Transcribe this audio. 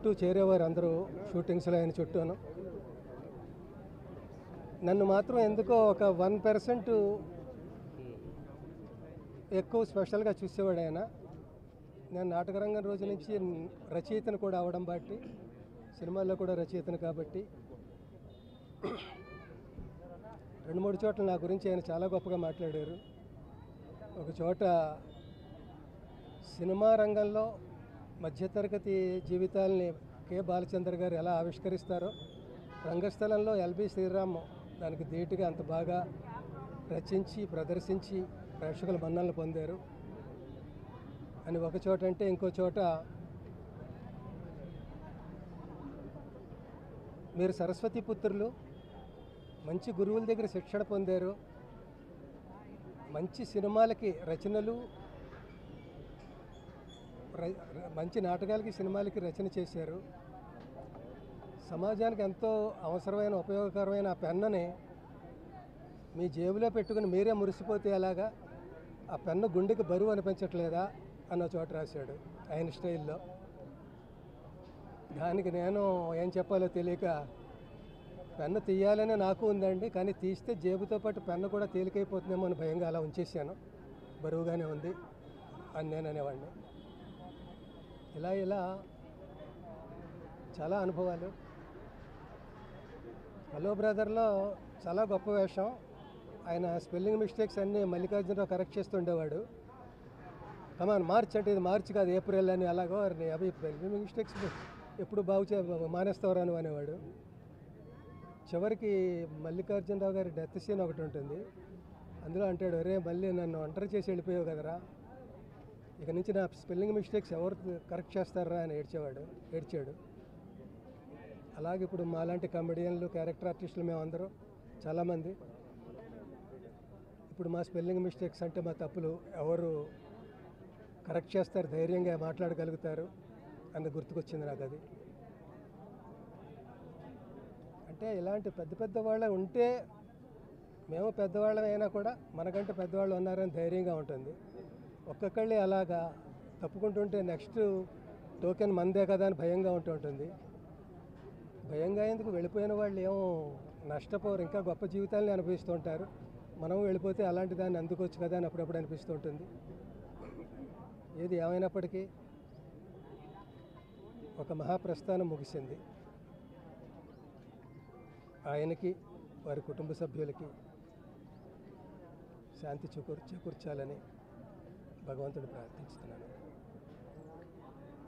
చుట్టూ చేరేవారు అందరూ షూటింగ్స్లో ఆయన చుట్టూను. నన్ను మాత్రం ఎందుకో ఒక 1% ఎక్కువ స్పెషల్గా చూసేవాడు ఆయన. నేను నాటకరంగం రోజు నుంచి రచయితను కూడా అవడం బట్టి, సినిమాల్లో కూడా రచయితను కాబట్టి 2-3 చోట్ల నా గురించి ఆయన చాలా గొప్పగా మాట్లాడారు. ఒక చోట సినిమా రంగంలో మధ్యతరగతి జీవితాలని కె బాలచంద్ర గారు ఎలా ఆవిష్కరిస్తారో, రంగస్థలంలో ఎల్బి శ్రీరామ్ దానికి ధీటుగా అంత బాగా రచించి ప్రదర్శించి ప్రేక్షకుల మన్ననలు పొందారు అని ఒక చోట అంటే, ఇంకో చోట మీరు సరస్వతి పుత్రులు, మంచి గురువుల దగ్గర శిక్షణ పొందారు, మంచి సినిమాలకి రచనలు, మంచి నాటకాలకి సినిమాలకి రచన చేశారు. సమాజానికి ఎంతో అవసరమైన ఉపయోగకరమైన ఆ పెన్నుని మీ జేబులో పెట్టుకుని మీరే మురిసిపోతే ఎలాగా, ఆ పెన్ను గుండెకి బరువు అనిపించట్లేదా అన్న చోట రాశాడు ఆయన స్టైల్లో. దానికి నేను ఏం చెప్పాలో తెలియక, పెన్ను తీయాలనే నాకు ఉందండి, కానీ తీస్తే జేబుతో పాటు పెన్ను కూడా తేలికైపోతుందేమో అని భయంగా అలా ఉంచేసాను, బరువుగానే ఉంది అని నేను అనేవాడిని. ఇలా చాలా అనుభవాలు. హలో బ్రదర్లో చాలా గొప్ప వేషం. ఆయన స్పెల్లింగ్ మిస్టేక్స్ అన్నీ మల్లికార్జునరావు కరెక్ట్ చేస్తుండేవాడు. కమాన్ మార్చ్ అంటే ఇది మార్చి కాదు ఏప్రిల్ అని, అలాగో అవి స్పెల్లింగ్ మిస్టేక్స్ ఎప్పుడు మానేస్తావరా అని అనేవాడు. చివరికి మల్లికార్జునరావు గారి డెత్ సీన్ ఒకటి ఉంటుంది, అందులో అంటాడు, అరే మళ్ళీ నన్ను ఒంటరి చేసి వెళ్ళిపోయావు కదరా, ఇక నుంచి నా స్పెల్లింగ్ మిస్టేక్స్ ఎవరు కరెక్ట్ చేస్తారా అని ఏడ్చాడు. అలాగే ఇప్పుడు మాలాంటి కమెడియన్లు, క్యారెక్టర్ ఆర్టిస్టులు మేమందరూ చాలామంది ఇప్పుడు మా స్పెల్లింగ్ మిస్టేక్స్ అంటే మా తప్పులు ఎవరు కరెక్ట్ చేస్తారు, ధైర్యంగా మాట్లాడగలుగుతారు అని గుర్తుకొచ్చింది నాకు అది. అంటే ఇలాంటి పెద్ద వాళ్ళే ఉంటే, మేము పెద్దవాళ్ళం అయినా కూడా మనకంటే పెద్దవాళ్ళు ఉన్నారని ధైర్యంగా ఉంటుంది. ఒక్కొక్కళ్ళే అలాగా తప్పుకుంటుంటే నెక్స్ట్ టోకెన్ మందే కదా అని భయంగా ఉంటుంది. భయంగా ఎందుకు, వెళ్ళిపోయిన వాళ్ళు ఏమో నష్టపోరు, ఇంకా గొప్ప జీవితాలని అనుభవిస్తూ ఉంటారు. మనం వెళ్ళిపోతే అలాంటి దాన్ని అందుకోవచ్చు కదా అని అప్పుడప్పుడు అనిపిస్తూ ఉంటుంది. ఏది ఏమైనప్పటికీ ఒక మహాప్రస్థానం ముగిసింది. ఆయనకి, వారి కుటుంబ సభ్యులకి శాంతి చేకూర్చాలని భగవంతుడు ప్రార్థిస్తున్నాను.